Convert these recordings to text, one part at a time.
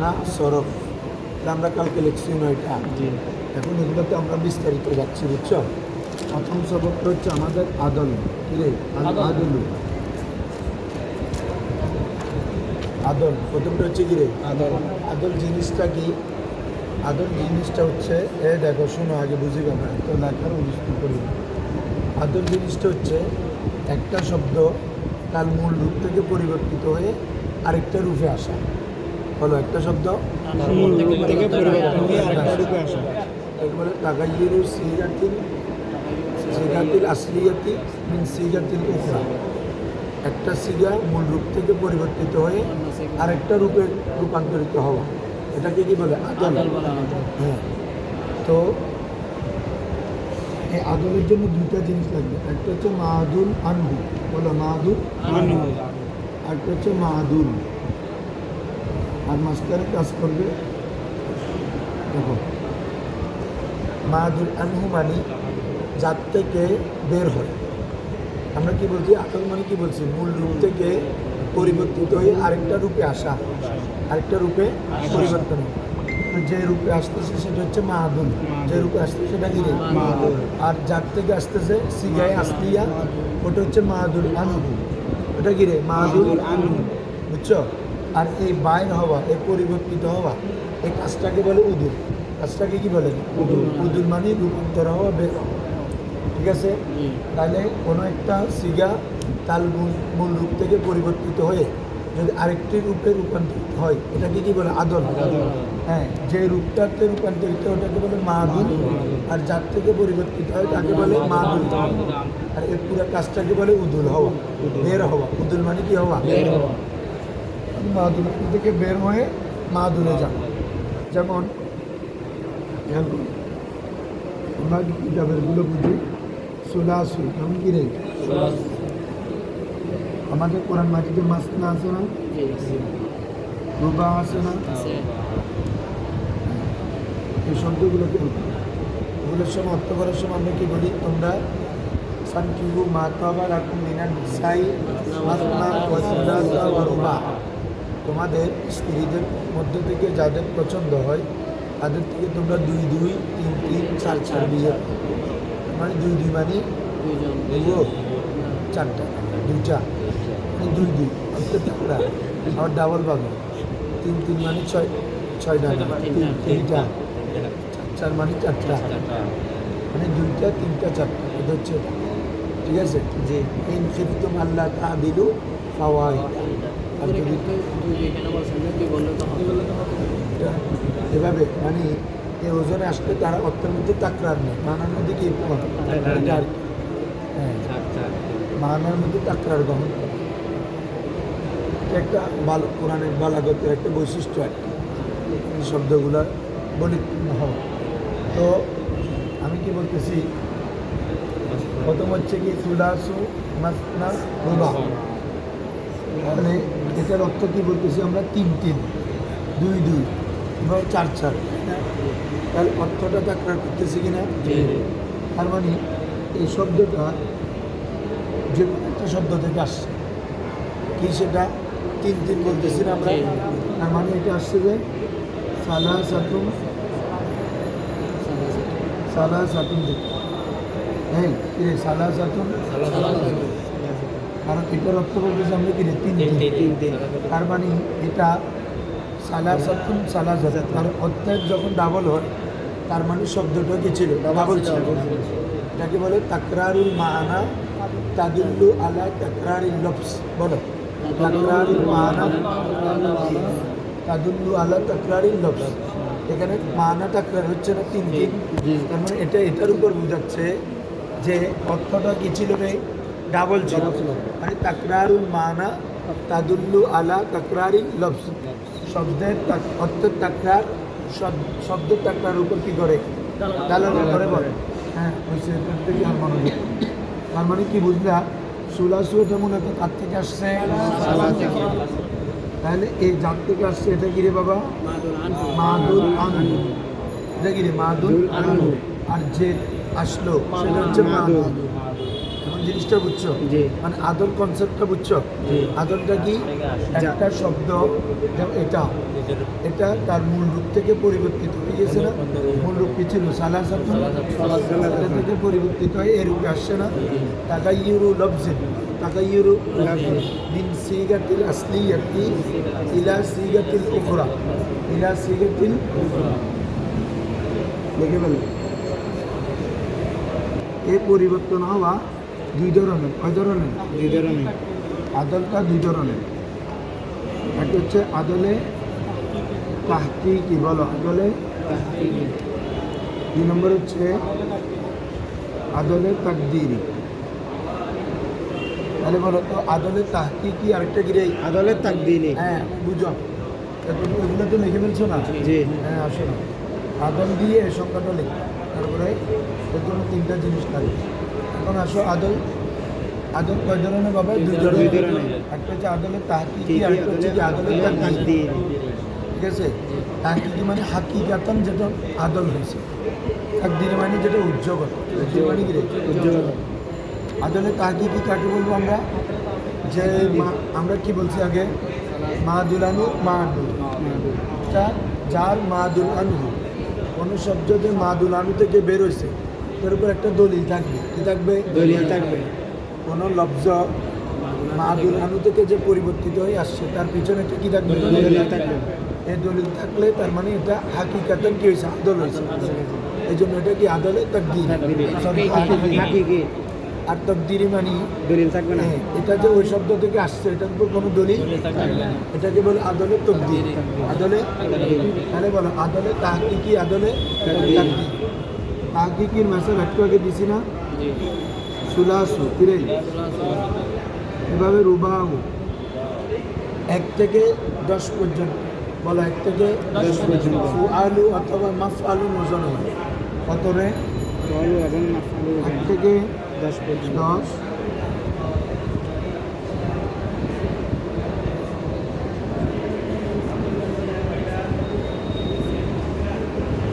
না সরফ আমরা কালকে লিখছি না এটা। এখন এগুলোতে আমরা বিস্তারিত যাচ্ছি, বুঝছো? প্রথম সবকটা হচ্ছে আমাদের আদল। কিরে আদলু আদল, প্রথমটা হচ্ছে কিরে আদল। আদল জিনিসটা কি? আদল জিনিসটা হচ্ছে দেখো, শোনো, আগে বুঝিবে না তো লেখার অনুষ্ঠান করি। আদল জিনিসটা হচ্ছে একটা শব্দ তার মূল রূপ থেকে পরিবর্তিত হয়ে আরেকটা রূপে আসা। বলো, একটা শব্দ মূল রূপ থেকে পরিবর্তন হয়ে আরেকটা রূপে আসা। একেবারে তাগাইয়ুরু সিগাতিল আসলিয়াতি মিন সিগাতিল উখরা। একটা সিগা মূল রূপ থেকে পরিবর্তিত হয়ে আরেকটা রূপে রূপান্তরিত হওয়া, এটাকে কি বলে? আদল। হ্যাঁ, তো এই আদলের জন্য দুইটা জিনিস লাগবে। একটা হচ্ছে মাহাদুল আনহু। বলো, মাহাদুল আনহু। একটা হচ্ছে মাহাদুল। আর মাস্টারে কাজ করবে, দেখো, মাহাদুল আনহু মানে যার থেকে বের হয়। আমরা কি বলছি? আদল মানে কি বলছি? মূল রূপ থেকে পরিবর্তিত হয়ে আরেকটা রূপে আসা, আরেকটা রূপে পরিবর্তন। যে রূপে আসতেছে সেটা হচ্ছে মাহাদুল। যে রূপে আসতেছে সেটা কি? মাহাদুল। আর যার থেকে আসতেছে সিগায় আসলিয়া, ওটা হচ্ছে মাহাদুল আনহু। ওটা কি রে? মাহাদুল আনহু, বুঝছো? আর এই বাইর হওয়া, এই পরিবর্তিত হওয়া, এই কাজটাকে বলে উদুল। কাজটাকে কি বলে? উদুল। উদুল মানে রূপান্তর হওয়া, বের হওয়া। ঠিক আছে? তাহলে কোনো একটা সিগা তার মূল রূপ থেকে পরিবর্তিত হয়ে যদি আরেকটি রূপে রূপান্তরিত হয়, এটাকে কি বলে? আদল। হ্যাঁ, যে রূপটাতে রূপান্তরিত ওটাকে বলে মাহাদুল, আর যার থেকে পরিবর্তিত হয় তাকে বলে মাহাদুল। আর এর পুরো কাজটাকে বলে উদুল হওয়া, বের হওয়া। উদুল মানে কি হওয়া? মাহাদুল থেকে বের হয়ে মাহাদুলে যাওয়া। যেমন আমরা কিতাবেরগুলো বুঝি, সুলাসু যেমন কি রে? আমাদের কোরআন মাজিদে মাসনা আছে না? রুবা আছে না? এই শব্দগুলোকে এগুলোর সময় অর্থ করার সময় আমরা কি বলি? তোমরা ফানকিহু মা তাবা লাকুম মিনান নিসাই মাসনা ওয়া সুলাসা ওয়া রুবা। তোমাদের স্ত্রীদের মধ্য থেকে যাদের পছন্দ হয় তাদের থেকে তোমরা 2 2, 3 3, 4 4 বিয়ে। মানে 2 2 মানে চারটা, দুইটা মানে 2 2 অর্থাৎ টাকরা। আবার ডাবল পাবে 3 3 মানে 6 ডানা, 3টা, 4 মানে 4টা, মানে 2টা 3টা 4টা। এটা হচ্ছে এটা। ঠিক আছে? জি। ইন খিফতুম আল্লাহ তা'দিলু ফাওয়াহিদা। আর যদি এভাবে মানে এই ওজনে আসলে তারা অর্থের মধ্যে তাকরার নেই, মানার মধ্যে কি? এটা আর কি। হ্যাঁ, মানার মধ্যে তাকরার গ্রহণ করে। একটা কোরআনের বালাগতের একটা বৈশিষ্ট্য আর কি, এই শব্দগুলো বলিপূর্ণ হওয়া। তো আমি কি বলতেছি, প্রথম হচ্ছে কি সুলাসু মাসনা রুবা। তাহলে এটার অর্থ কি বলতেছি আমরা? 3 3, 2 2 বা 4 4। তাহলে অর্থটা তাকরার করতেছি কিনা? তার মানে এই শব্দটা যে কোনো একটা শব্দ থেকে আসছে, কি সেটা 3 3 বলতেছি না আমরা? তার মানে এটা আসছে যে সালাসাতুন থেকে। এই কিরে সালাসাতুন, কারণ এটার অর্থ বলতেছি আমরা কিরে 3 3। তার মানে এটা সালাসাতুন সালাসাতুন, কারণ অর্থের যখন ডাবল হয় তার মানে শব্দটা কি ছিল? ডাবল ছিল। এটাকে বলে তাকরারুল মানা তাদুল্লু আলা তাকরারিল লফজ। বলো, তাকরারুল মানা তাদুল্লু আলা তাকরারিল লফজ। এখানে মানা তাকরার হচ্ছে না 3 3। তার মানে এটা এটার উপর বোঝাচ্ছে যে অর্থটা কি ছিল রে? ডাবল ছিল। মানে তাকরারুল মানা তাদুল্লু আলা তাকরারিল লফজ। শব্দের অর্থের তাকরার শব্দের তাকরার উপর কি করে? দালালি করে। বলে হ্যাঁ, ওই সেটার থেকে আর মনোযোগ। তার মানে কি বুঝলা? সুলাসু এটা মনে হয় তার থেকে আসছে। তাহলে এই যার থেকে আসছে এটা কি রে বাবা? মাহাদুল আনহু। এটা কি রে? মাহাদুল আনহু। আর যে আসলো সেটা হচ্ছে মাহাদুল। এখন জিনিসটা বুঝছো? জি। মানে আদল কনসেপ্টটা বুঝছো? জি। আদলটা কি? একটা শব্দ, যেমন এটা এটা তার মূল রূপ থেকে পরিবর্তিত হয়ে গেছে না? মূল রূপ কি ছিল? সালাসাতুন, এটা থেকে পরিবর্তিত হয়ে এর রূপে আসছে না? তাগাইয়ুরু লফজিন, তাগাইয়ুরু মিন সিগাতিল আসলিয়াতি ইলা সিগাতিল উখরা, ইলা সিগাতিল দেখে ফেলো। এই পরিবর্তন হওয়া দুই ধরনের। কয় ধরনের? দুই ধরনের। আদলটা দুই ধরনের। একটা হচ্ছে আদলে তাহকিকি, বলো আদলে। দুই নম্বর হচ্ছে আদলে তাকদিরি। তাহলে বলো তো আদলে তাহকিকি আরেকটা কি রে? আদালত তাকদিরি। হ্যাঁ বুঝো, এগুলো তো লিখে ফেলছো না? জি। হ্যাঁ আসো না, আদল দিয়ে এই সংখ্যাটা লিখো, তারপরে এর জন্য তিনটা জিনিস লাগে। এখন আসো আদল। আদল কয় ধরনের বাবা? দুই দুই ধরনের। ধরনের। একটা হচ্ছে আদলের তাহকিকি, আরেকটা হচ্ছে কি আদলের তাকদিরি। ঠিক আছে? তাহকিকি মানে হাকিকাতান যেটা আদল হয়েছে, তাকদিরি মানে যেটা উজ্জ্বল। উজ্জ্বল মানে কি রে? উজ্জ্বল। আদলের তাহকিকি কাকে বলবো আমরা? যে আমরা কি বলছি আগে? মাহাদুল আনু, মাহাদুল তা যার মাহাদুল আনু, কোনো শব্দ যে মাহাদুল আনু থেকে বের হয়েছে তার উপর একটা দলিল থাকবে। কি থাকবে? দলিল থাকবে। কোনো লফজ মাহাদুল আনু থেকে যে পরিবর্তিত হয়ে আসছে তার পিছনে একটা কি থাকবে? দলিল থাকবে। এই দলিল থাকলে তার মানে এটা হাকিকাতান কি হয়েছে? আদল হয়েছে। এই জন্য এটা কি আদলে তাকদির। হাকিকি। আর তাকদিরি মানে দলিল থাকবে না। এটা যে ওই শব্দ থেকে আসছে এটার উপর কোনো দলিল, এটাকে বলে আদলে তকদির। আদলে, তাহলে বলো আদলে তাহকিকি, আদলে তাকদির। তাহকিকির মাসে একটু আগে দিছি না? সুলাসু কিরে, এভাবে রুবাহু 1 থেকে 10 পর্যন্ত। বলো 1 থেকে 10 পর্যন্ত। ফুআলু অথবা মাফআলু ওজন হয় কত রে? ফআলু এবং মাফআলু 1 থেকে 10 পর্যন্ত। 10।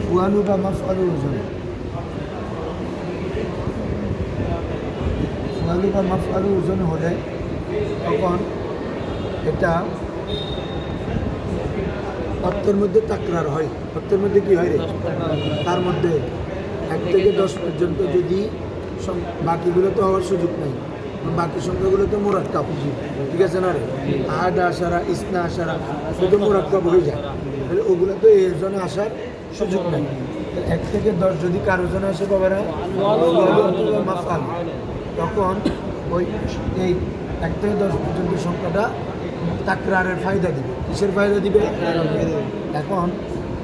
ফুআলু বা মাফআলু ওজন, ফুআলু বা মাফআলু ওজন হলে তখন এটা অর্থের মধ্যে তাকরার হয়। অর্থের মধ্যে কি হয় রে? তার মধ্যে 1 থেকে 10 পর্যন্ত যদি বাকিগুলো তো হওয়ার সুযোগ নেই, বাকি সংখ্যাগুলো তো মোরাক্কাব। ঠিক আছে না রে? আহাদ আশারা, ইসনা আশারা, শুধু মোরাক্কাব হয়ে যায়, তাহলে ওগুলো তো এর জন্য আসার সুযোগ নেই। 1 থেকে 10 যদি কারো জন্য আসে বাবারা মাফআল, তখন ওই এই 1 থেকে 10 পর্যন্ত সংখ্যাটা তাকরারের ফায়দা দিবে। কিসের ফায়দা দিবে? এখন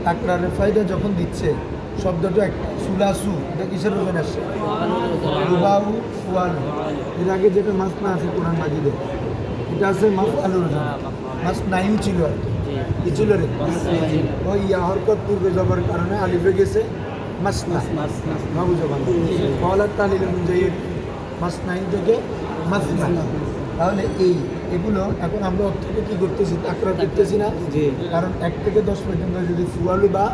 তাকরারের ফায়দা যখন দিচ্ছে, শব্দটা একটা সুলাসু, এটা কিসের ওজন আসছে? রুবাউ, ফুয়ালু। এর আগে যেটা মাস না আছে কোরআন মাজিদে, এটা আছে মাস আলুর ওজন। মাস নাইও ছিল আর কি ছিল রে? ওই ইয়া হরকত পূর্বে জবর কারণে আলিফে গেছে মাস না, বাবু জবান কলার তালিল অনুযায়ী মাস নাইন থেকে মাস না। তাহলে এগুলো এখন আমরা অর্থ থেকে কী করতেছি? তাকরার করতেছি না? জি। কারণ 1 থেকে 10 পর্যন্ত যদি ফুয়ালু বা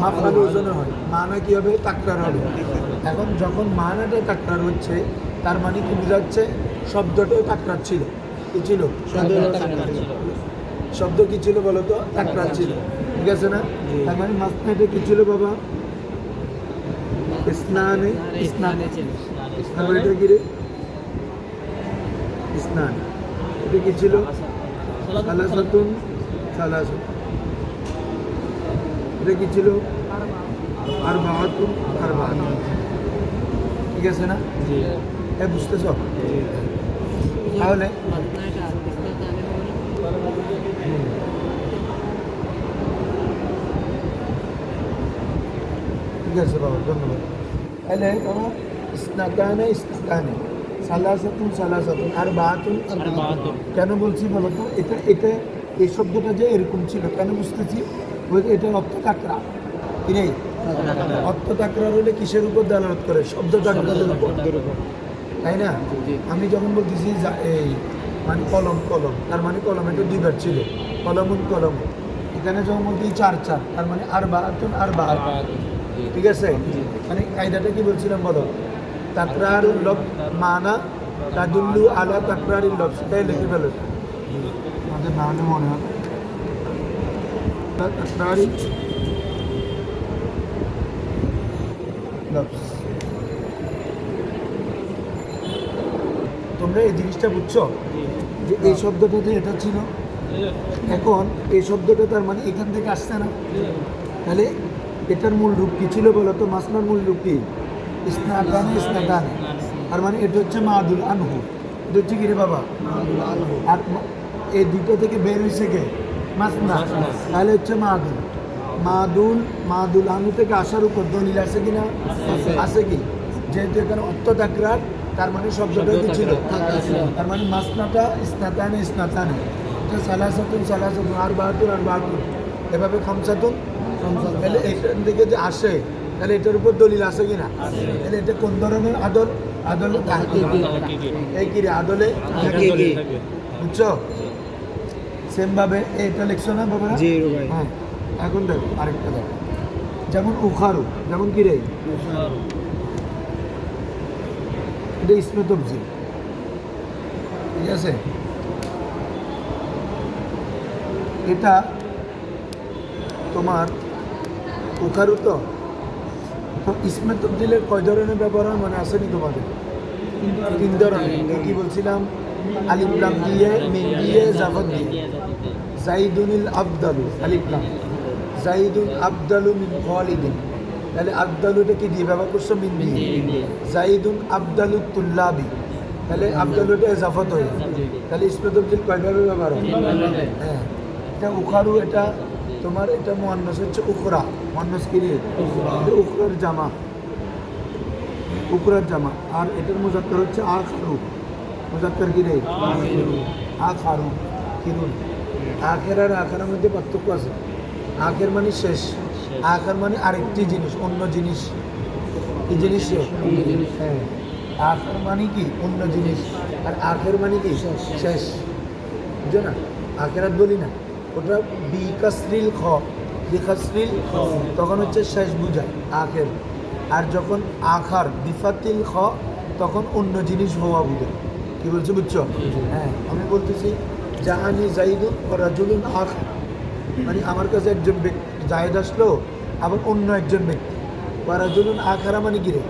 মাফআলু ওজনে হয়, মানা কী হবে? তাকরার হবে। এখন যখন মানাটা তাকরার হচ্ছে, তার মানে কি বোঝাচ্ছে? শব্দটাও তাকরার ছিল। কি ছিল? শব্দ কি ছিল বলো তো? তাকরার ছিল। ঠিক আছে না? তার মানে মাসনাটা কি ছিল বাবা? ইসনানে, ইসনানে ছিল। তারপরে এটা কি রে? ইসনান। এটা কি ছিল? সালাসাতুন, সালাসাতুন। এটা কি ছিল? আরবাআতুন, আরবাআতুন। ঠিক আছে না? বুঝতেছ? তাহলে ঠিক আছে বাবা, ধন্যবাদ। তাহলে তোমার ইসনাতানে, ইসনাতানে, সালাসাতুন, সালাসাতুন, আরবাআতুন, আরবাআতুন। কেন বলছি বলো তো? এটা এই শব্দটা যে এরকম ছিল কেন বুঝতেছি? এটার অর্থ তাকরা। কি রে? অর্থ তাকরার হলে কিসের উপর দালালত করে? শব্দ তাকরারের উপর, তাই না? আমি যখন বলতেছি এই মানে কলম, কলম, তার মানে কলম এটা দুইবার ছিল, কলমুন কলম। এখানে যখন বলছি 4 4, তার মানে আরবাআতুন, আরবাআতুন। ঠিক আছে? মানে কায়দাটা কি বলছিলাম বলো? তাকরার লব মানা তাদুল্লু আলা তাকরারিল লফজ তাই লিখে ফেলো আমাদের না হলে মনে হয় তাকরারি লফজ। তোমরা এই জিনিসটা বুঝছো যে এই শব্দটাতে এটা ছিল, এখন এই শব্দটা তার মানে এখান থেকে আসছে না, তাহলে এটার মূল রূপ কি ছিল বলো তো? মাসনার মূল রূপ কি? ইসনাতানে ইসনাতানে, আর মানে এটা হচ্ছে মাদুল আনহু, এটা হচ্ছে কি রে বাবা? আর এই দুটো থেকে বের হয়েছে কে? মাসনা, তাহলে হচ্ছে মাদুল। মাদুল আনহু থেকে আসার উপর দলিল আছে কিনা? আছে কি? যেহেতু এখানে অর্থ তাকরার, তার মানে শব্দটা কি ছিল? তার মানে মাসনাটা ইসনাতানে ইসনাতানে, এটা সালাসাতুন সালাসাতুন, আর বাহাতুন, এভাবে খামসাতুন। তাহলে এখান থেকে যে আসে, তাহলে এটার উপর দলিল আছে কিনা? তাহলে এটা কোন ধরনের আদল? আদলে তাহকিকি। এই কি রে? আদলে তাহকিকি, বুঝছো? সেম ভাবে এটা লিখছো না বাবা? জি ভাই। হ্যাঁ, এখন দেখো আরেকটা দেখো, যেমন উখারু, যেমন কি রে? এটা ইসমে তফজিল, ঠিক আছে? এটা তোমার উখারু, তো ইসমে তফজিলের কয় ধরনের ব্যবহার মানে আসেনি তোমাদের? 3 ধরনের। কি বলছিলাম? আলিফ লাম দিয়ে, মিম দিয়ে, জাফর দিয়ে। জাইদুনিল আফদালু, আলিফ লাম, জাইদুন আফদালু মিন খালিদিন, তাহলে আফদালুটা কি দিয়ে ব্যবহার করছো? মিন দিয়ে। জাইদুন আফদালু তুল্লাবি, তাহলে আফদালুটা ইজাফত হয়ে, তাহলে ইসমে তফজিল কয়ভাবে ব্যবহার হয়? হ্যাঁ, এটা উখারু, এটা তোমার এটা মুয়ান্নাস হচ্ছে উখরা, মুয়ান্নাস কি রে? এটা উখরার জামা, উখরার জামা। আর এটার মুজাক্কার হচ্ছে আখারু, মুজাক্কার কি রে? আখারু, কিরুন। আখের আর আখারের মধ্যে পার্থক্য আছে। আখের মানে শেষ, আখার মানে আরেকটি জিনিস, অন্য জিনিস। এই জিনিস শেষ, হ্যাঁ। আখার মানে কি? অন্য জিনিস। আর আখের মানে কি? শেষ, বুঝছো না? আখেরাত বলি না, ওটা বিকাসরিল খ, বিকাসরিল তখন হচ্ছে শেষ বুঝায় আখের। আর যখন আখার বিফাতিল খ, তখন অন্য জিনিস হওয়া বুঝায়। কি বলছো? বুঝছো? হ্যাঁ, আমি বলতেছি জাহানি জাইদুন ও রাজুলুন আখার, মানে আমার কাছে একজন ব্যক্তি জায়েদ আসলো, আবার অন্য একজন ব্যক্তি। বা রাজুলুন আখারা মানে কি রে?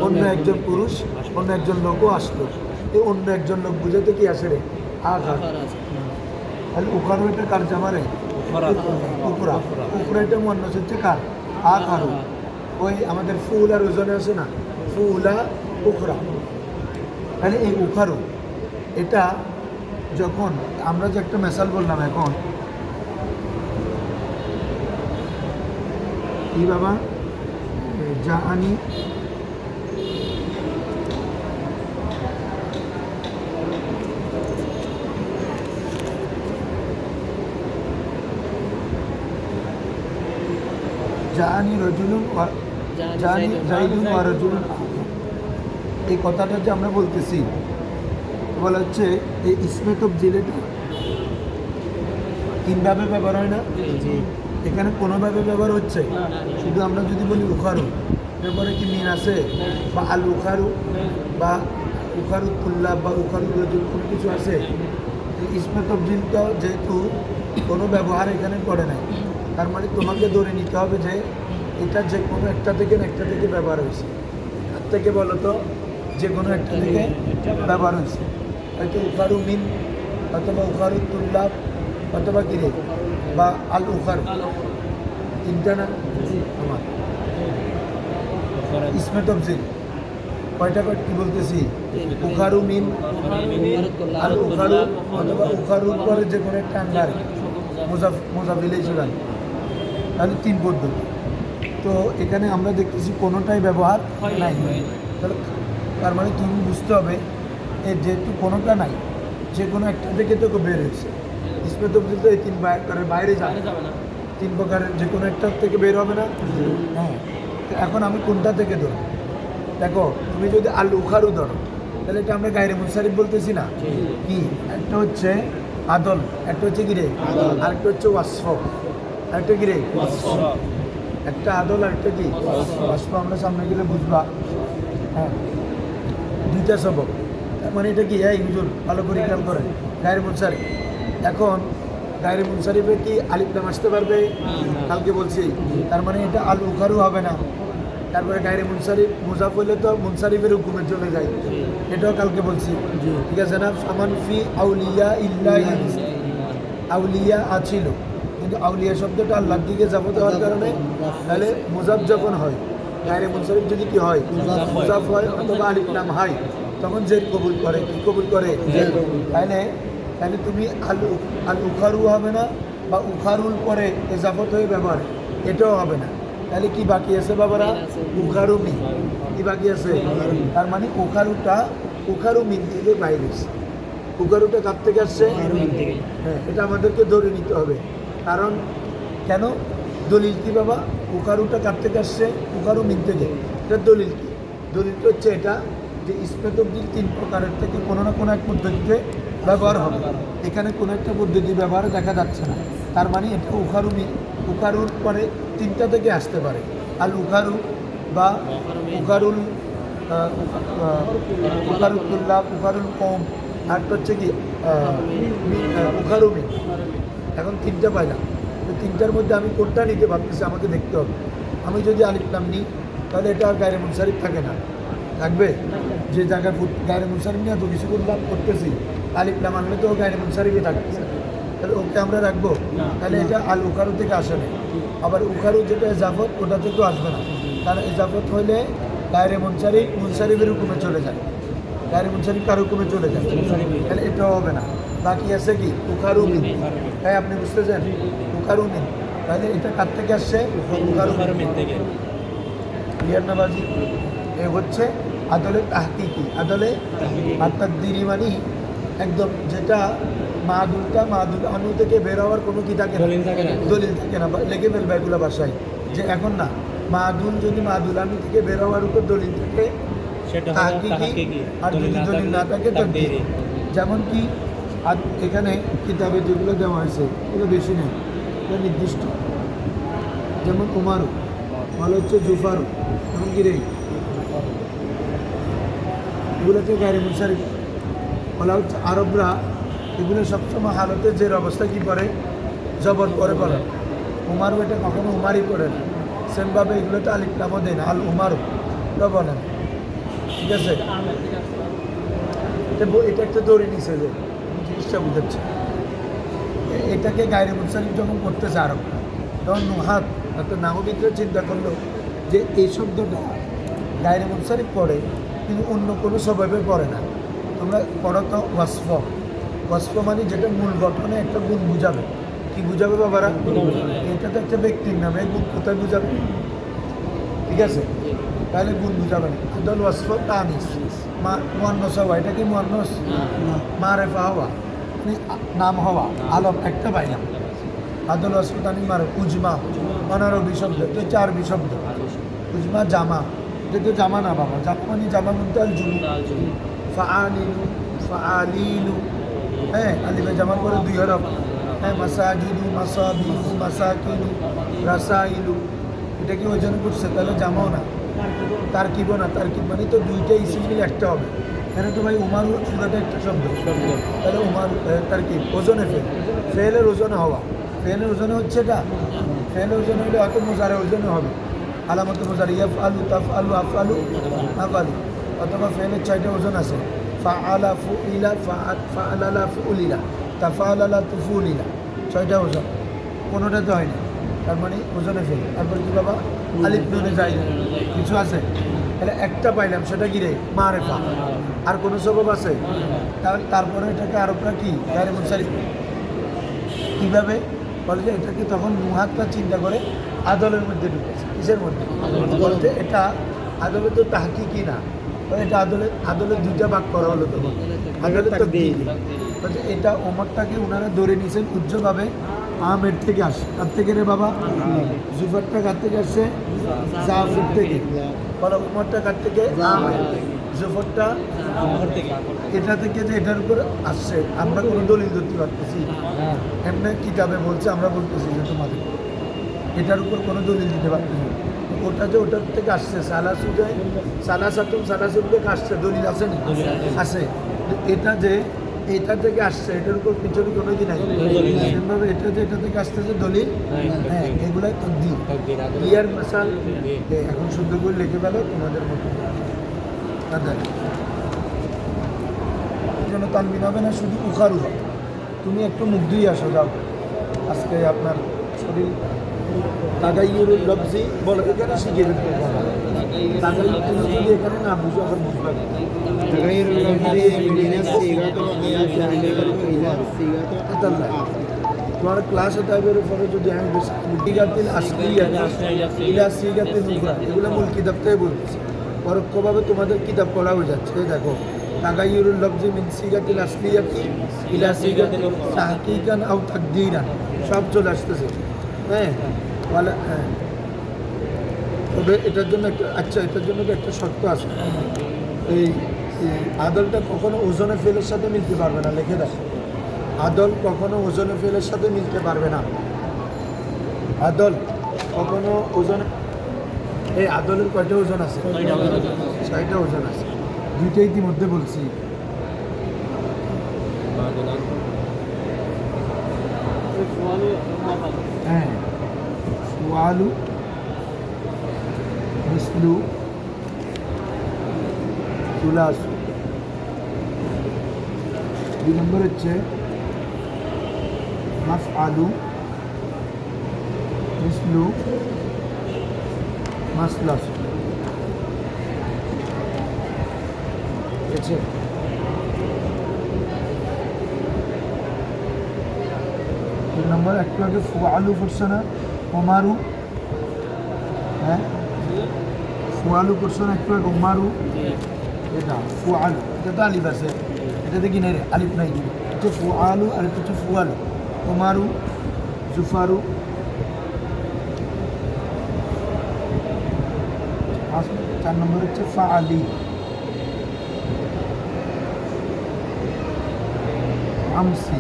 অন্য একজন পুরুষ, অন্য একজন লোকও আসলো। এই অন্য একজন লোক বুঝাতে কি আসে রে? আখার। তাহলে উখারু এটা কার জামা রে? উখরা। উখরা এটা মুয়ান্নাস হচ্ছে কার? আখারু। ওই আমাদের ফুল আর ওজনে আছে না, ফুলা উখরা। তাহলে এই উখারু এটা যখন আমরা যে একটা মেসাল বললাম, এখন কি বাবা? জাহানি জাহানি রজুলুন, জাহানি জাইদুন ওয়া রাজুলুন আখার, এই কথাটা যে আমরা বলতেছি, বলা হচ্ছে এই ইসমে তফজিলটা 3 ভাবে ব্যবহার হয় না? এখানে কোনোভাবে ব্যবহার হচ্ছে, শুধু আমরা যদি বলি উখারু, এরপরে কি মিন আছে? বা আল উখারু, বা উখারু তুল্লা, বা উখারু রজুল, কোনো কিছু আছে? এই ইসমে তফজিলটা যেহেতু কোনো ব্যবহার এখানে করে নাই, তার মানে তোমাকে ধরে নিতে হবে যে এটা যে কোনো একটা থেকে ব্যবহার হয়েছে। তার থেকে বলো তো, যে কোনো একটা থেকে ব্যবহার হয়েছে, হয়তো উখারু মিন, অথবা উখারু তুল্লাব, অথবা কিরে, বা আল উখার, 3টা না আমার ইসমে তফজিল কয়টা? কি বলতেছি? উখারু মিন, আল উখারু, অথবা উখারুর পরে যে কোনো একটা আন্ডার মুজাফিলে চুরান, তাহলে 3 পদ্ধতি। তো এখানে আমরা দেখতেছি কোনোটাই ব্যবহার নাই, তাহলে তার মানে তুমি বুঝতে হবে এর যেহেতু কোনোটা নাই, যে কোনো একটা থেকে তো বের হয়েছে। ইসমে তফজিল তো এই 3 প্রকারের বাইরে যাবে না, 3 প্রকারের যে কোনো একটা থেকে বের হবে না। হ্যাঁ, এখন আমি কোনটা থেকে ধরো? দেখো, তুমি যদি আল উখারু ধরো, তাহলে এটা আমরা গায়রে মুনসারিফ বলতেছি না? কি? একটা হচ্ছে আদল, একটা হচ্ছে কি রে? আরেকটা হচ্ছে ওয়াসফ, আরেকটা কি রে? একটা আদল, আরেকটা কি ওয়াসফ। আমরা সামনে গেলে বুঝবা। হ্যাঁ, 2টা সবক। মানে এটা কি এই হুজুর ভালো করে খেয়াল করেন গায়ের মুনসারিফ। এখন গায়ের মুনসারিফে কি আলিফ লাম আসতে পারবে? কালকে বলছি, তার মানে এটা আল উখারু হবে না। তারপরে গায়ের মুনসারিফ মুজাফ হইলে তো মুনসারিফের হুকুমে চলে যায়, এটাও কালকে বলছি, ঠিক আছে না? ফামান ফি আউলিয়া ইল্লাহি, আউলিয়া আছিল, কিন্তু আউলিয়া শব্দটা আল্লাহর দিকে যাবত হওয়ার কারণে তাহলে মুজাফ যখন হয়, গায়ের মুনসারিফ যদি কি হয়, মুজাফ হয় অথবা আলিফ লাম হয়, তখন জের কবুল করে। কি কবুল করে? তাহলে তাহলে তুমি আল উখারু হবে না, বা উখারুল পরে এজাফত হয়ে ব্যবহার, এটাও হবে না। তাহলে কি বাকি আছে বাবারা? উখারু মিন। কি বাকি আছে? তার মানে উখারু মিন থেকে বাইরে। উখারুটা কার থেকে আসছে? হ্যাঁ, এটা আমাদেরকে ধরে নিতে হবে। কারণ কেন? দলিল কি বাবা? উখারুটা কার থেকে আসছে? উখারু মিন থেকে। এটা দলিল কি? দলিলটা হচ্ছে এটা যে ইসমে তবদিল 3 প্রকারের থেকে কোনো না কোনো এক পদ্ধতিতে ব্যবহার হবে। এখানে কোনো একটা পদ্ধতি ব্যবহার দেখা যাচ্ছে না, তার মানে এটা উখারুর পরে 3টা থেকে আসতে পারে। আল উখারু বা উখারুল উখারুল্লাহ, উখারুল কম, আর হচ্ছে কি উখারু মিন। এখন 3টা পাইলাম, তো 3টার মধ্যে আমি কোনটা নিতে ভাবতেছি আমাকে দেখতে হবে। আমি যদি আলিফ লাম নিই তাহলে এটা আর গায়রে মুনসারিফ থাকে না, থাকবে যে জায়গায় গায়রে মুনসারিফ নিয়ে এত কিছু করতেছি, আলিফ লাম আনলে তো গায়রে মুনসারিফই থাকতেছে, তাহলে ওকে আমরা রাখবো? তাহলে এটা আল উখারু থেকে আসে না। আবার উখারু যেটা এজাফত, ওটা থেকেও আসবে না, কারণ এজাফত হইলে গায়রে মুনসারিফের হুকুমে চলে যায়, গায়রে মুনসারিফ কার হুকুমে চলে যায়, তাহলে এটাও হবে না। বাকি আছে কি? উখারু মিন। তাই আপনি বুঝতেছেন? উখারু মিন। তাহলে এটা কার থেকে আসছে? উখারু মিন থেকে। ক্লিয়ার না বাজি? এ হচ্ছে আদলে তাহকিকি। আদলে আর তাকদিরি মানে একদম যেটা মাদুল আনু থেকে বের হওয়ার কোনো কি থাকে না, দলিল থাকে না, লেগে ফেলবে এগুলো বাসায় যে এখন না মাদুল, যদি মাদুল আনু থেকে বের হওয়ার উপর দলিল থাকে তাহকিকি, আর যদি দলিল না থাকে তাকদিরি। যেমন কি আর এখানে কিতাবে যেগুলো দেওয়া হয়েছে এগুলো বেশি নেই, এগুলো নির্দিষ্ট। যেমন উমারু, ভালো হচ্ছে জুফারু, এমন কি রে, এগুলোতে গায়রে মুনসারিফ বলা হচ্ছে। আরবরা এগুলো সবসময় হালতে জের অবস্থা কি করে? জবর করে বলে। উমারু এটা কখনো উমারই করে না। সেমভাবে এগুলোতে আলিফ লামও দেয় না, আল উমারু এটা বলে না, ঠিক আছে? এটা একটা দৌড়ে নিছে যে জিনিসটা বুঝাচ্ছে। এটাকে গায়রে মুনসারিফ যখন করতেছে আরবরা, তখন নুহাত অর্থাৎ নাহবিদরা চিন্তা করলো যে এই শব্দটা গায়রে মুনসারিফ পড়ে কিন্তু অন্য কোনো স্বভাবে পড়ে না। তোমরা পড়ো তো ওয়াসফ মানে যেটা মূল গঠনে একটা গুণ বুঝাবে। কি বুঝাবে বাবারা? এটা তো একটা ব্যক্তির নামে, গুণ কোথায় বুঝাবে? ঠিক আছে, তাহলে গুণ বুঝাবে না। আদল ওয়াসফ তানিস মুয়ান্নাস হওয়া, এটা কি মুয়ান্নাস? মারেফা হওয়া মানে নাম হওয়া, আলম একটা পাইলাম। আদল ওয়াসফ তানিস মারে। উজমা অনারবি শব্দ, তো 4 শব্দ। উজমা জামা, এটা তো জামা না বাবা, জামা মানে জামা বলতে আল জুমু, ফাআলিলু, হ্যাঁ আলিফে জামার পরে 2 হরফ, হ্যাঁ মাসাজিদু, মাসাবিহু, মাসাকিনু, রাসাইলু, এটা কি ওই জন্য করছে? তাহলে জামাও না, তারকিবও না। তারকিব মানে তো 2টা ইসিম মিলে একটা হবে। এখানে তো ভাই উমার পুরোটা একটা শব্দ, তাহলে উমার তারকিব। ওজনে ফেলের ওজনে হওয়া, ফেলের ওজনে হচ্ছে এটা, ফেলের ওজনে হলে হয়তো মোজারে ওজনে হবে। আলামত মোজারে ইয়াফআলু, তাফআলু, আফআলু, আফআলু, অথবা ফেলের 6টা ওজন আছে। ফাআলা, ফুইলা, ফাআলালা, ফুউলিলা, তাফআলালা, তুফুলিলা, 6টা ওজন, কোনোটাতে হয় না, তার মানে ওজনে ফেল। তারপর কি বাবা? আলিফ নুনে যায় না, কিছু আছে, তাহলে একটা পাইলাম, সেটা কি রে? মারেফা। আর কোনো সবব আছে? তারপরে এটাকে আরবরা কি গায়রে মুনসারিফ কীভাবে বলে যে এটাকে তখন মুহাতটা চিন্তা করে আদলের মধ্যে ঢুকেছে। কিসের মধ্যে? বলতে এটা আদলে তো তাহকিকি না, এটা আদলের 2টা ভাগ করা হলো তখন। আদলের তাকদীর বলতে এটা ওমরটাকে ওনারা ধরে নিয়েছেন উজ্জ্বলভাবে আমের থেকে আসে। কার থেকে রে বাবা? জুফারটা কার থেকে আসছে? জাফর থেকে। বলো উমরটা কার থেকে? আমের। জুফারটা এটা থেকে, যে এটার উপর আসছে, আমরা কোনো দলিল ধরতে পারতেছি? এমনি কিতাবে বলছে, আমরা বলতেছি যে তোমাদের এটার উপর কোনো দলিল দিতে পারতেছি। ওটা যে ওটার থেকে আসছে, সালাসু যায়, সালাসাতুন থেকে আসছে, দলিল আছে না? আছে। এটা যে এটা থেকে আসছে এটার উপর পিছনে কোনো কি নাই সেভাবে এটা যে এটা থেকে আসতেছে দলিল, হ্যাঁ এগুলাই তকদির ইয়ার মাসাল। এখন শুদ্ধ করে লিখে ফেলো তোমাদের মতো যেন তানবিন হবে না, শুধু উখারু হবে। তুমি একটু মুখ ধুই আসো, যাও আজকে আপনার শরীর তাগাইয়ুরুল লফজি বলো, এখানে শিখে দিতে হবে। তাগাইয়ুর তুমি যদি এখানে না বুঝো এখন বুঝবে না। تغير اللفظ من الصيغة إلى الصيغة তোমার ক্লাসে টাইপের উপরে যদি আমি সিগাতিল আসলিয়া ইলা সিগাতিল উখরা এগুলো মূল কিতাব থেকে বলতেছি, পরোক্ষভাবে তোমাদের কিতাব পড়া হয়ে যাচ্ছে। এই দেখো তাগাইয়ুরুল লফজি মিন সিগাতিল আসলিয়াতি ইলা সিগাতিল তাহকিকান আও তাকদীরান সব চলে আসতেছে। হ্যাঁ হ্যাঁ, তবে এটার জন্য একটা এটার জন্য একটা শর্ত আছে। এই আদলটা কখনো ওজনে ফেলের সাথে মিলতে পারবে না, লিখে দাও। আদল কখনো ওজনে ফেলের সাথে মিলতে পারবে না। আদল কখনো ওজনে, এই আদলের কয়টা ওজন আছে? 6টা ওজন আছে। দুইটা ইতিমধ্যে বলছি। হ্যাঁ ফুয়ালু মিসলু তুলাসু। 2 নম্বর হচ্ছে মাফআলু মিসলু মাসলাসু। ঠিক আছে, 3 নম্বর একটু আগে ফুয়ালু করছে না, ওমারু। হ্যাঁ ফুয়ালু করছে না একটু আগে, ওমারু। এটা ফুয়ালু, এটা তো আলিফ আছে, এটাতে কি নাই রে? আলিফ নাই। এটা ফুয়ালু আর এটা হচ্ছে ফুয়ালু। ওমারু, জুফারু। 4 নম্বর হচ্ছে ফাআলি, আমসি।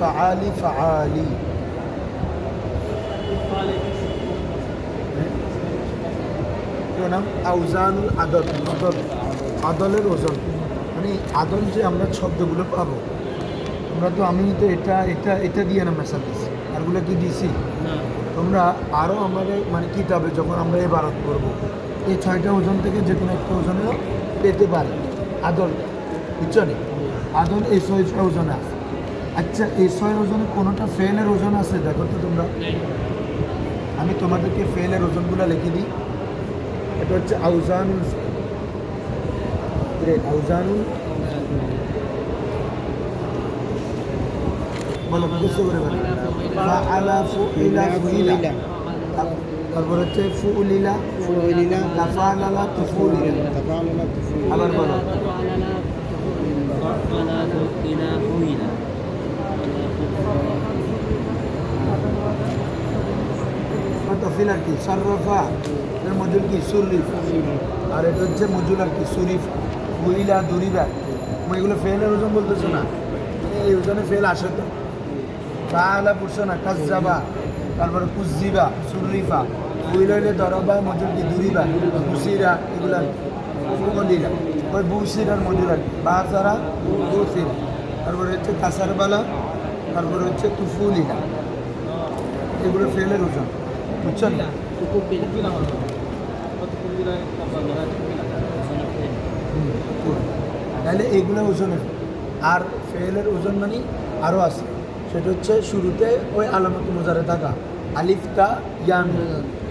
ফাআলি ফাআলি। নাম আউজানুল আদল, আদলের ওজন। মানে আদল যে আমরা শব্দগুলো পাবো, আমরা তো আমি তো এটা দিয়ে না মেশা দিছি, আরগুলো কি দিছি? তোমরা আরও আমাদের মানে কিতাবে যখন আমরা এবারত করবো, এই 6টা ওজন থেকে যে কোনো একটা ওজনেও পেতে পারে আদল, বুঝছো নি? আদল এই 6 ওজনে আছে। আচ্ছা এই 6 ওজনে কোনোটা ফেলের ওজন আছে? দেখো তো তোমরা, আমি তোমাদেরকে ফেলের ওজনগুলো লিখে দিই। এটা হচ্ছে আউজানুল আউজানুল, বলো বুঝতে করে বলো। ফাআলা ফুইলা ফুইলা, তারপর হচ্ছে ফুউলিলা فعلنا তাফালালা তুফুলিলা। تفعلنا تفعيلا আবার বলো তফিল আর কি সাররাফা, এর মজুল কি সুরিফ, আর এটা হচ্ছে মজুল আর কি সুরিফ। বুইলা দুরিবা, এগুলো ফেলের ওজন বলতেছো না, এই ওজনে ফেল আসে তো। ফাআলা পড়ছো না, কাজ্জাবা, তারপরে কুজ্জিবা, সুরিফা। বুইলা হইলে দরবা, মজুল কি দুরিবা, বুসিরা, এগুলা ফুকলিলা। ওই বুসিরার মজুল আর কি বাজারা বুসিরা। তারপরে হচ্ছে কাসারবালা, তারপরে হচ্ছে তুফুলিলা। এগুলো ফেলের ওজন, বুঝছেন না? তাহলে এগুলো ওজনের। আর ফেলের ওজন মানে আরও আছে, সেটা হচ্ছে শুরুতে ওই আলামত মুজারে থাকা, আলিফটা ইয়ান,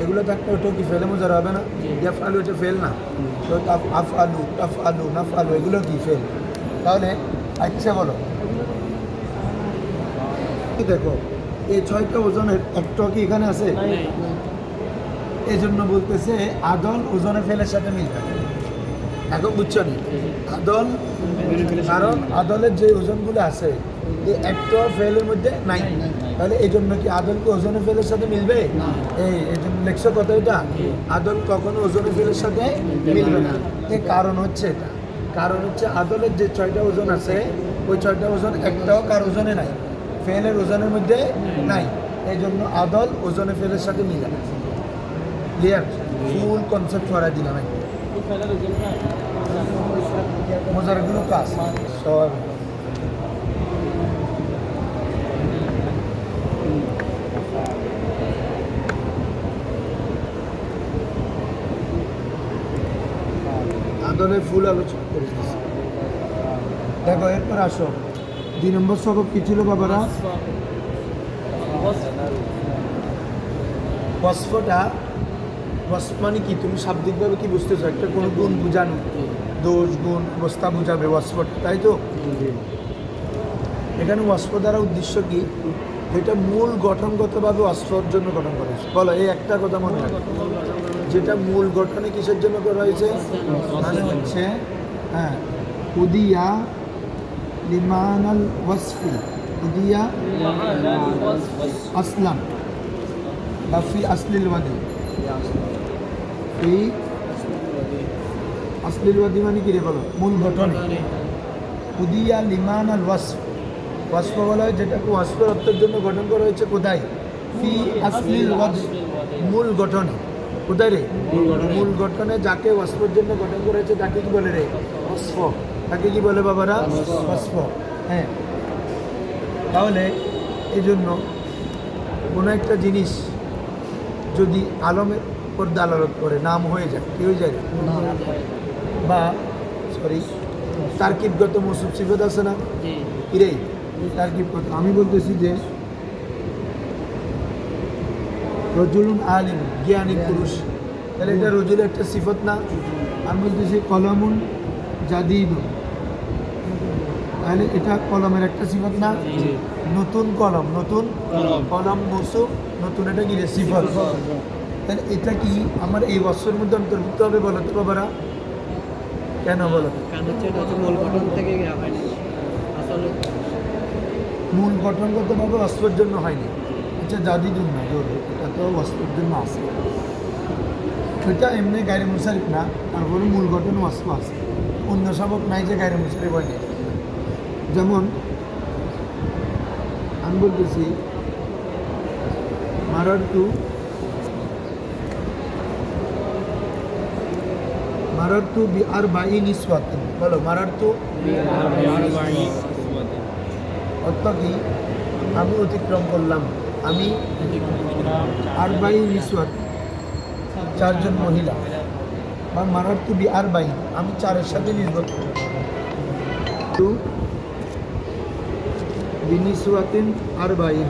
এগুলো থাকতে ওটাও কি ফেলে মুজারে হবে না? ইয়াফ আলু, এটা ফেল না? তো আফ আলু, টাফ আলু, নাফ আলু, এগুলো কি ফেল? তাহলে আচ্ছা বলো, দেখো এই 6টা ওজনের একটা কি এখানে আছে? এই জন্য বলতেছে আদল ওজনে ফেলের সাথে মিলবে না। এখন বুঝছো নি আদল, কারণ আদলের যে ওজনগুলো আছে এই একটা ফেলের মধ্যে নাই, তাহলে এই জন্য কি আদলকে ওজনে ফেলের সাথে মিলবে? এই জন্য লেখছো কথা, এটা আদল কখনো ওজনে ফেলের সাথে মিলবে না। এর কারণ হচ্ছে এটা, কারণ হচ্ছে আদলের যে 6টা ওজন আছে ওই 6টা ওজন একটাও কার ওজনে নাই, ফেলের ওজনের মধ্যে নাই, এই জন্য আদল ওজনে ফেলের সাথে মিলে না। ক্লিয়ার? ফুল কনসেপ্ট করা দিলাম একদম। মজারগুলো কাজ সব আদলের ফুল আলোচনা করে দিচ্ছি। দেখো এরপর আসো 2 নম্বর সবক কি ছিল বাবারা? ওয়াসফটা, ওয়াসফ মানে কি তুমি শাব্দিকভাবে কি বুঝতেছো? একটা কোনো গুণ বোঝানো, দোষ গুণ অবস্থা বোঝাবে ওয়াসফট, তাই তো? এখানে ওয়াসফ দ্বারা উদ্দেশ্য কি? এটা মূল গঠনগতভাবে ওয়াসফর জন্য গঠন করা হয়েছে। বলো এই একটা কথা মনে রাখো, যেটা মূল গঠনে কিসের জন্য করা হয়েছে? মানে হচ্ছে হ্যাঁ উদিয়া লিমানাল ওয়াসফি, উদিয়া আসলাম বা ফি আসলিল ওয়াদি, এই আসলিল ওয়াদি মানে কি রে বলো? মূল গঠনে। উদিয়া লিমান আল ওয়াসফ, ওয়াসফ বলা হয় যেটাকে ওয়াসফের অর্থের জন্য গঠন করা হয়েছে। কোথায়? ফি আসলিল ওয়াদি, মূল গঠনে। কোথায় রে? মূল গঠনে যাকে ওয়াসফের জন্য গঠন করা হয়েছে তাকে কি বলে রে? ওয়াসফ। তাকে কি বলে বাবারা? ওয়াসফ। হ্যাঁ, তাহলে এই জন্য কোনো একটা জিনিস যদি আলমের উপর দালালত করে নাম হয়ে যায়, কি হয়ে যায়? বা সরি তারকিবগত মৌসুফ সিফাত আছে না? কিরে তারকিবগত, আমি বলতেছি যে রজুলুন আলিম, জ্ঞানী পুরুষ, তাহলে এটা রজুলের একটা সিফত না? আমি বলতেছি কলমুন জাদিদ, তাহলে এটা কলমের একটা সিফত না? নতুন কলম, নতুন কলম মৌসুফ, নতুন, এটা কি রে? সিফত। তাহলে এটা কি আমার এই বছরের মধ্যে অন্তর্ভুক্ত হবে বলো তো বাবারা? কেন বলো? মূল গঠনগতভাবে অস্ত্রের জন্য হয়নি। আচ্ছা জাদিদুন না, এটা তো অস্ত্রের জন্য আছে, এটা এমনি গাইরে মুশারিফ না, তারপরে মূল গঠন অস্ত্র আছে। অন্য সবক নাই যে গাইরে মুশারিফ হয়নি। যেমন আমি বলতেছি মারারতু, মারারতু বি আরবাঈন নিসওয়াতিন, বলো মারারতু অর্থ কি? আমি অতিক্রম করলাম, আমি আরবাঈন নিসওয়াতিন, 4 জন মহিলা, বা মারারতু বি আরবাঈন, আমি 4-এর সাথে নিসবত টু বিনিসওয়াতিন আরবাঈন।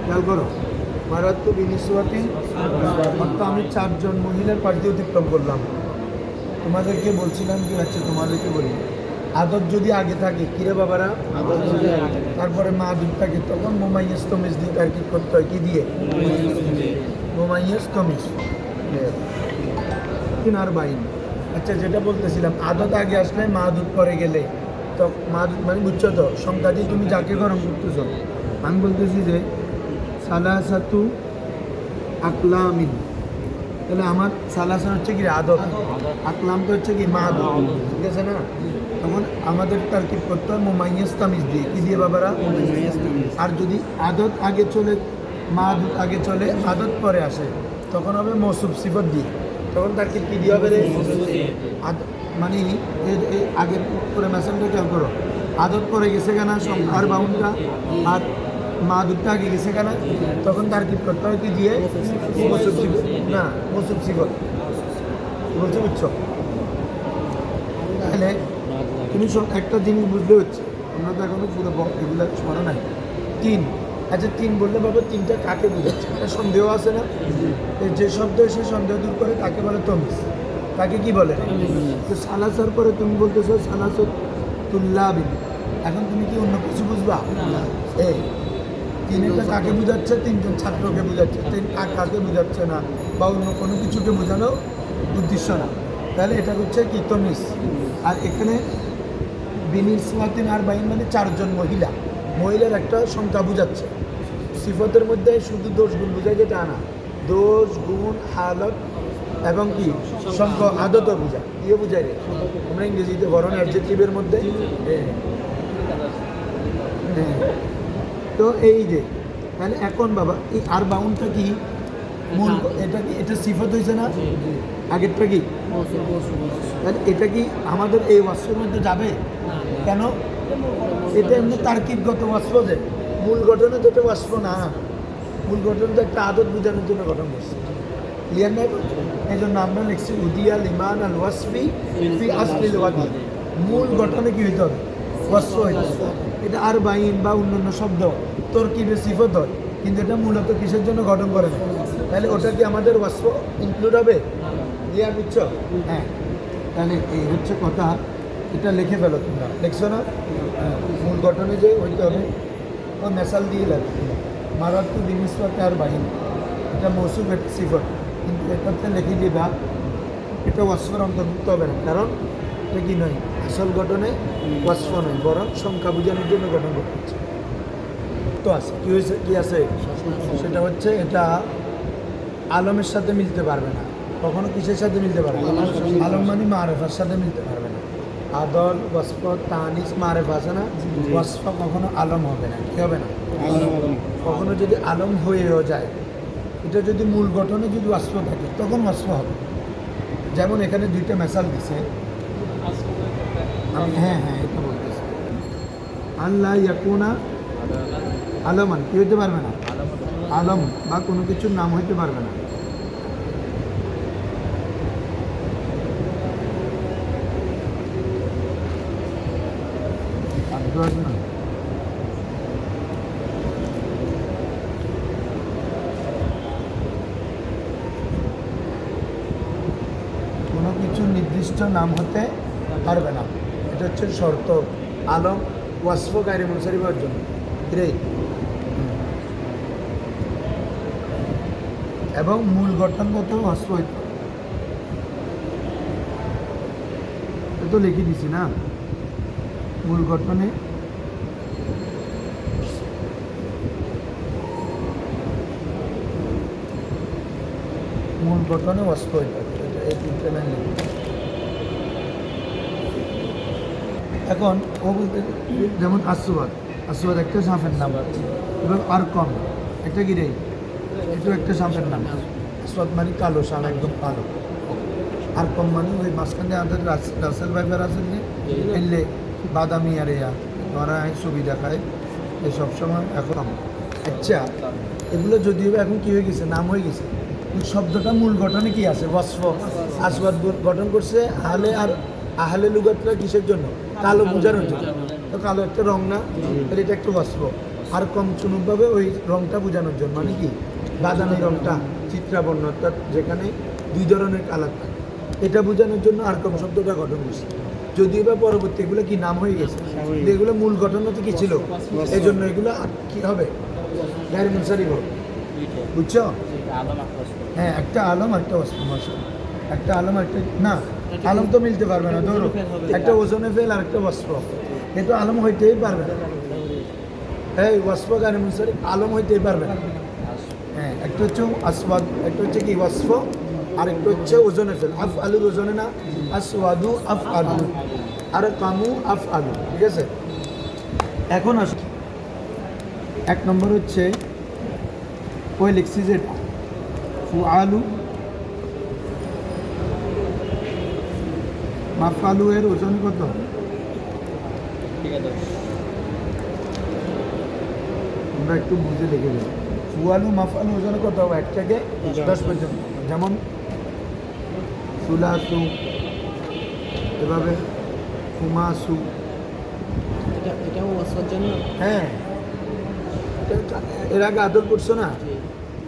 খেয়াল করো, মারারতু বিনিসওয়াতিন অর্থ আমি 4 জন মহিলার পাশ দিয়ে অতিক্রম করলাম। তোমাদেরকে বলছিলাম কি, আচ্ছা তোমাদেরকে বলি, আদত যদি আগে থাকে, কিরে বাবারা? তারপরে মা আদত থাকে, তখন মোমাইয়াস তমিজ দিয়ে তার কি করতে হয়? কি দিয়ে? মোমাইয়াস তমিজ আর বাইন। আচ্ছা যেটা বলতেছিলাম, আদত আগে আসলে মা আদত পরে গেলে, তো মা আদত মানে বুঝছো তো, সংখ্যা দিয়ে তুমি যাকে গরম করতেছো। আমি বলতেছি যে সালাসাতু আকলামিন, তাহলে আমার সালাসান হচ্ছে কি? আদত। আকলাম তো হচ্ছে কি? মা আদত, ঠিক আছে না? তখন আমাদের তারকিব করতে হয় মোমাইয়াস তামিজ দিয়ে। কি দিয়ে বাবারা? আর যদি আদত আগে চলে, মা আদত আগে চলে, আদত পরে আসে, তখন হবে মৌসুফ সিফত দিয়ে। তখন তারকিব কি দিয়ে হবে রে? মানে এর আগের করে মেসেজটা খেয়াল করো, আদত পরে গেছে কেনা সংখ্যার বাউন্ডটা, আর মা দুধটা আগে গেছে কেনা, তখন তারকিব করতে হয় কি দিয়ে? মৌসুফ সিফত না, মৌসুফ সিফত বলছে, বুঝছো? তাহলে তুমি সব একটা জিনিস বুঝতে হচ্ছে, আমরা তো এখনো পুরো এগুলো শোনা নাই। 3, আচ্ছা 3 বললে বাবা 3টা কাকে বোঝাচ্ছে? একটা সন্দেহ আছে না? যে শব্দ সে সন্দেহ দূর করে তাকে বলে তমিজ। তাকে কি বলে? তো সালাসার পরে তুমি বলতেছো সালাসুত তুল্লাবিন, এখন তুমি কি অন্য কিছু বুঝবা? এই তিন এটা কাকে বোঝাচ্ছে? তিনজন ছাত্রকে বোঝাচ্ছে, তিন কাকে বোঝাচ্ছে না, বা অন্য কোনো কিছুকে বোঝানো উদ্দেশ্য না। তাহলে এটা হচ্ছে কি তমিজ। আর এখানে বিনির সুয়াতিন আর বাইন মানে চারজন মহিলা, মহিলার একটা সংখ্যা বোঝাচ্ছে। সিফতের মধ্যে শুধু দোষ গুণ বোঝায় যেটা না, দোষ গুণ হালত এবং কি সংখ্যা আদতও বোঝায়, ইয়ে বোঝায় রে আমরা ইংরেজিতে বরণ অ্যাডজেক্টিভের মধ্যে। হ্যাঁ, তো এই যে তাহলে এখন বাবা এই আর বাউনটা কি মূল, এটা কি এটা সিফত হয়েছে না? আগেরটা কি? তাহলে এটা কি আমাদের এই ওয়াসফের মধ্যে যাবে? কেন? এটা এমনি তার্কিকগত ওয়াসফ, যে মূল গঠনে তো এটা ওয়াসফ না, মূল গঠন তো একটা আদত বোঝানোর জন্য গঠন করছে। ক্লিয়ার নাই? এই জন্য আমরা লিখছি উদিয়া লিমান আল ওয়াসফি ফি আসলিল ওয়াদি। মূল গঠনে কি হইতে হবে? ওয়াসফ হইতে হবে। এটা আর বাইন বা অন্যান্য শব্দ তরকিবে সিফত হয়, কিন্তু এটা মূলত কিসের জন্য গঠন করে না? তাহলে ওটা কি আমাদের ওয়াসফ ইনক্লুড হবে? ক্লিয়ার বুঝছো? হ্যাঁ, তাহলে এই হচ্ছে কথা। এটা লিখে ফেলো তোমরা, লিখছো না? মূল গঠনে যে হইতে হবে ও মেসাল দিয়ে লাগবে। মারাত্ম বিনিসবাতে আর বাইন, এটা মৌসুম, এটা সিফত, কিন্তু এটাতে লিখে দিবা এটা ওয়াসফের অন্তর্ভুক্ত হবে না, কারণ এটা কি নয়, আসল গঠনে ওয়াসফ নয়, বরং সংখ্যা বোঝানোর জন্য গঠন করতে হচ্ছে। তো আছে কি হয়েছে, কি আছে? সেটা হচ্ছে এটা আলমের সাথে মিলতে পারবে না, কখনো কিসের সাথে মিলতে পারবে না? আলম মানে মারেফার সাথে মিলতে পারবে না। আদল, ওয়াসফ, তানিস, মারেফা আছে না? ওয়াসফ কখনো আলম হবে না, কি হবে না? কখনো যদি আলম হয়েও যায়, এটা যদি মূল গঠনে যদি ওয়াসফ থাকে তখন ওয়াসফ হবে। যেমন এখানে দুইটা মেসাল দিছে, আমি হ্যাঁ এটা বলতেছি, আল্লাহ ইয়াকুনা আলমান কি হইতে পারবে না? আলম বা কোনো কিছুর নাম হইতে পারবে না। কোনো কিছু নির্দিষ্ট নাম হতে পারবে না, এটা হচ্ছে শর্ত আলম ওয়াসফ গায়রে মুনসারিফের জন্য। এবং মূল গঠনগত ওয়াসফ হইতে হবে। এটা তো লিখে দিছি না, মূল গঠনে ওয়াসফ হইতে হবে। এই তিনটে লাইন লিখে দিছি। এখন ও বলতে যেমন আসওয়াদ একটা সাপের নাম, এবং আর কম একটা কি রে, এটাও একটা সাপের নাম। আসওয়াদ মানে কালো সাপ, একদম কালো। আর কম মানে ওই মাঝখানে আমাদের রাসেল ভাইবার আছে যে এলে বাদামি আর এয়া ধরা হয়, ছবি দেখায়, এই সবসময় এখন। আচ্ছা, এগুলো যদিও এখন কী হয়ে গেছে, নাম হয়ে গেছে, শব্দটা মূল গঠনে কি আছে? ওয়াসফ। আসওয়াদ গঠন করছে আহলে, আর আহলে লুগাতরা কিসের জন্য? কালো বোঝানোর জন্য। তো কালো একটা রং না, তাহলে এটা একটা ওয়াসফ। আর কম চুনুকভাবে ওই রংটা বোঝানোর জন্য, মানে কি বাদামি রংটা চিত্রাবর্ণ, অর্থাৎ যেখানে দুই ধরনের কালার থাকে, এটা বোঝানোর জন্য আর কম শব্দটা গঠন করছে। যদিও বা পরবর্তী এগুলো কি নাম হয়ে গেছে, কিন্তু এগুলো মূল গঠন তো কি ছিল, এই জন্য এগুলো কি হবে? গায়রে মুনসারিফ হবে। বুঝছো? হ্যাঁ, একটা আলম একটা ওয়াসফ। একটা আলম একটা না, আলম তো মিলতে পারবে না, ধরো একটা ওজনে ফেল আর একটা ওয়াসফ, কিন্তু আলম হইতেই পারবে না। এই ওয়াসফ গায়রে মুনসারিফ আলম হইতেই পারবে না। হ্যাঁ, একটা হচ্ছে আসওয়াদ, একটা হচ্ছে কি ওয়াসফ, আর একটা হচ্ছে ওজনে ফেল। আফ আলুর ওজনে না, আসওয়াদু আফ আলু, আর কামু আফ আলু। ঠিক আছে, এখন আস এক নম্বর হচ্ছে ওই লিখছি যে ফুআলু মাফআলু এর ওজন কত? আমরা একটু বুঝে লিখে দেব। ফুআলু মাফআলু ওজন কত? 1 থেকে 10 পর্যন্ত। যেমন সুলাসু, এভাবে ফুমাসু। এটাও ওয়াসফের জন্য। হ্যাঁ, এর আগে আদল করছো না?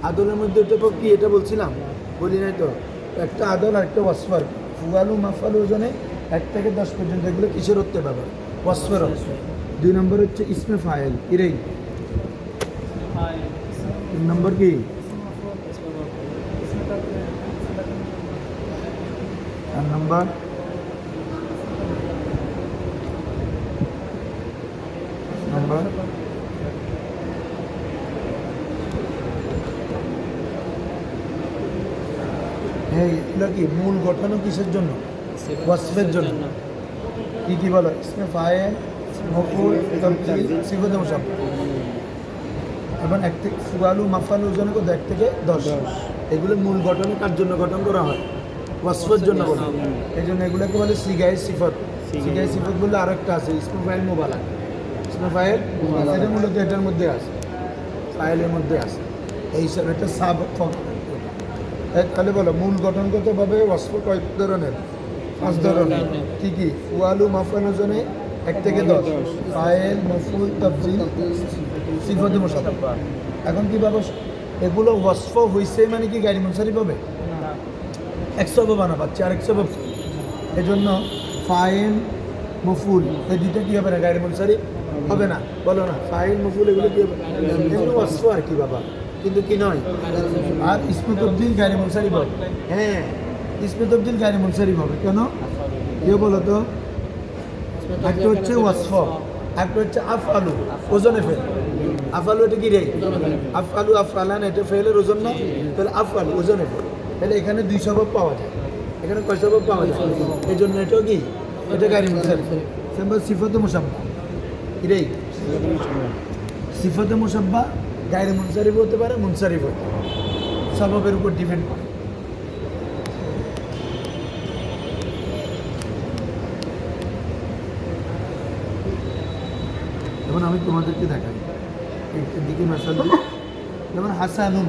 আদলের মধ্যে এটা কি এটা বলছিলাম, বলি নাই তো? একটা আদল আর একটা ওয়াসফার। ফুয়ালু মাফালু ওজনে 1 থেকে 10 পর্যন্ত, এগুলো কিসের হতে পারবে? ওয়াসফের। 2 নম্বর হচ্ছে ইসমে ফাইল, ইরেই তিন নম্বর কি চার নম্বর নম্বর এগুলো কি মূল গঠনও কিসের জন্য ওয়াসফের জন্য কি কি বলো ইসমে ফায়েল মফউল তামথিল সিফাত মুসাব্বাহ এবং এক থেকে ফুয়ালু মাফালু ওজন কত 1 থেকে 10 এগুলো মূল গঠনে কার জন্য গঠন করা হয় ওয়াসফের জন্য বলা হয় এই জন্য এগুলোকে বলে সিগায়ে সিফাত সিগায়ে সিফাত বলে আরেকটা আছে ইসমে ফায়েল মুবালাগ ইসমে ফায়েল এটা মূলত এটার মধ্যে আছে ফাইলের মধ্যে আছে এই সব এটা সাবক তাহলে বলো মূল গঠনগতভাবে ওয়াসফ কয় ধরনের 5 ধরনের কি কি ফুয়ালু মাফালু ওজনে 1 থেকে 10 ফাইল মফউল তাফজিল সিফাত মুসাব্বাহ এখন কি ভাবো এগুলো ওয়াসফ হইছে মানে কি গায়রে মুনসারিফ হবে এক সবব বানাচ্ছে আর এক সবব এজন্য ফাইল মফউল এই দুইটা কি হবে না গায়রে মুনসারিফ হবে না বলো না ফাইল মফউল এগুলো কি হবে এগুলো ওয়াসফ আর কি বাবা কিন্তু কি নয় আর ইসমে তাবদীল গায়রে মুনসারিফ হবে হ্যাঁ ইসমে তাবদীল গায়রে মুনসারিফ হবে কেন কেউ বলো তো একটা হচ্ছে ওয়াসফ একটা হচ্ছে আফআলু ওজনে ফেল আফআলু এটা কি রে আফআলু আফআলান এটা ফেলের ওজন না তাহলে আফআলু ওজনে ফেল তাহলে এখানে দুই সবব পাওয়া যায় এখানে কয় সবব পাওয়া যায় এই জন্য এটাও কি এটা গায়রে মুনসারিফ সিম্পল সিফাত মুসাব্বাহ কি রে সিফাত মুসাব্বাহ গায়রে মুনসারিফ হতে পারে মুনসারিফ হতে পারে সববের উপর ডিপেন্ড করে যেমন আমি তোমাদেরকে দেখাই দিকে মাসাল যেমন হাসানুন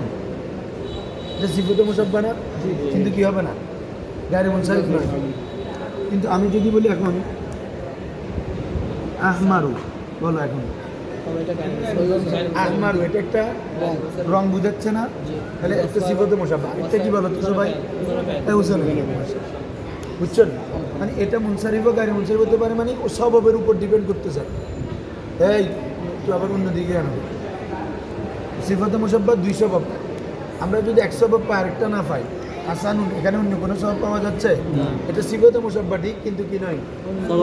এটা সিফাত মুসাব্বাহ না কিন্তু কি হবে না গায়রে মুনসারিফ নয় কিন্তু আমি যদি বলি এখন আহমারু বলো এখন আহমারু এটা একটা রং বুঝাচ্ছে না তাহলে একটা সিফাত মুসাব্বাহ এটা কি বলো তো সবাই বুঝছেন মানে এটা মুনসারিফ ও গায়রে মুনসারিফ হতে পারে মানে ও সববের উপর ডিপেন্ড করতেছে এই একটু আবার অন্যদিকে আনবে সিফাত মুসাব্বাহ 200 সবব আমরা যদি 100 সবব পাই আরেকটা না পাই হাসানুন এখানে অন্য কোনো সবব পাওয়া যাচ্ছে এটা সিফাত মুসাব্বাহ ঠিক কিন্তু কি নয়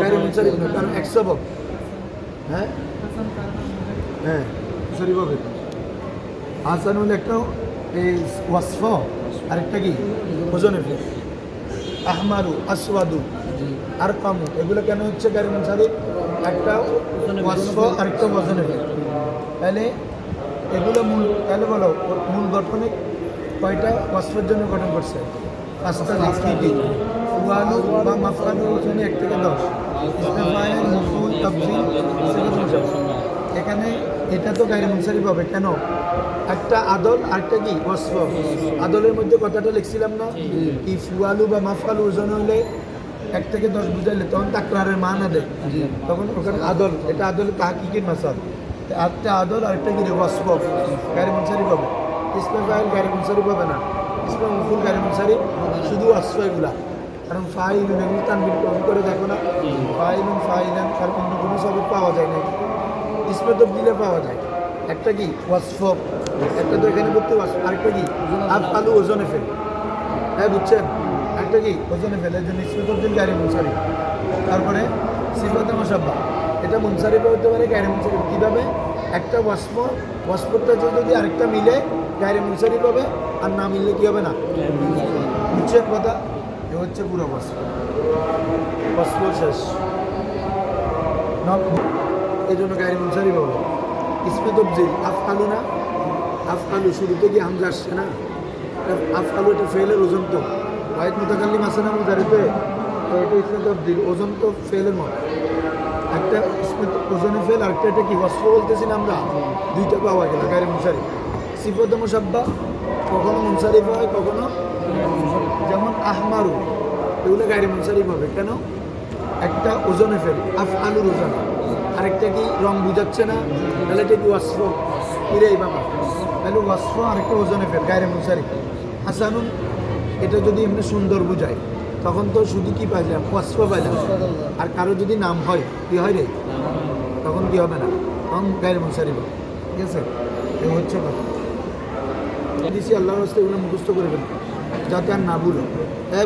গায়রে মুনসারিফ নয় কারণ 100 সবব হ্যাঁ হ্যাঁ মুনসারিফ হবে হাসানুন একটা এই ওয়াসফ আরেকটা কি ওজনে ফেল আহমারু আসওয়াদু আর কামু এগুলো কেন হচ্ছে গায়রে মুনসারিফ একটা ওয়াসফ আরেকটা ওজনে ফেল তাহলে এগুলো মূল তাহলে বলো মূল গঠনে কয়টা ওয়াসফের জন্য গঠন করছে 5টা লিখি কি ফুয়ালু বা মাফআলু ওজনে 1 থেকে 10 ইসমে ফাইল মফউল তাফজিল সিফাত মুসাব্বাহ এখানে এটা তো গায়রে মুনসারিফ হবে কেন একটা আদল আরেকটা কি ওয়াসফ আদলের মধ্যে কথাটা লিখছিলাম না কি ফুয়ালু বা মাফআলু ওজন হলে 1 থেকে 10 বুঝাইলে তখন তাকরারের মানা দেয় তখন ওখানে আদল এটা আদলের তাহকিকের মাসাল একটা আদল আরেকটা কি ওয়াসফ গায়রে মুনসারিফ হবে ইসমে ফাইল গায়রে মুনসারিফ হবে না ইসমে মফউল গায়রে মুনসারিফ শুধু ওয়াসফ এগুলা কারণ ফাইলুন এগুলো তানবিন কম করে দেখো না ফাইলুন ফাইলান কারণ অন্য কোনো সবব পাওয়া যায় না ইসমে তাবদীলে পাওয়া যায় একটা কি ওয়াসফ একটা তো এখানে বলতে ওয়াসফ আরেকটা কি আফআলু ওজনে ফেল হ্যাঁ বুঝছেন একটা কি ওজনে ফেল এর জন্য ইসমে তাবদীল গায়রে মুনসারিফ তারপরে সিফাত মুসাব্বাহ এটা মুনসারিফ হতে পারে গায়রে মুনসারিফ কীভাবে একটা ওয়াসফটা যদি আরেকটা মিলে গায়রে মুনসারিফ হবে আর না মিললে কি হবে না বুঝছেন কথা এ হচ্ছে পুরো ওয়াসফ শেষ এই জন্য গায়রে মুনসারিফ হবে ইসমে তাবদীল আফআলু না আফআলু শুরুতে কি হামজা আসছে না আফআলু এটা ফেলের ওজন তো ওয়াহিদ মুতাকাল্লিম আছে না মুজারিফে তো এটা ইসমে তাবদীল ওজন তো ফেলের মত একটা ইসমে ওজনে ফেল আরেকটা এটা কি ওয়াসফ বলতেছি না আমরা দুইটা পাওয়া গেল গায়রে মুনসারিফ সিফাত মুসাব্বাহ কখনো মুনসারিফ হয় কখনো যেমন আহমারু এগুলো গায়রে মুনসারিফ হবে কেন একটা ওজনে ফেল আফআলুর ওজন আরেকটা কি রং বুঝাচ্ছে না তাহলে এটা কি ওয়াসফ কিরে বাবা তাহলে ওয়াসফ আরেকটা ওজনে ফেল গায়রে মুনসারিফ হাসানুন এটা যদি এমনি সুন্দর বুঝায় তখন তো শুধু কি পাইলাম ওয়াসফ পাইলাম আর কারো যদি নাম হয় কি হয় রে তখন কি হবে না তখন গায়রে মুনসারিফ ঠিক আছে এ হচ্ছে কথা দিছি আল্লাহর রাস্তায় এগুলো মুখস্থ করে ফেলতে যাতে আর না ভুলো হ্যাঁ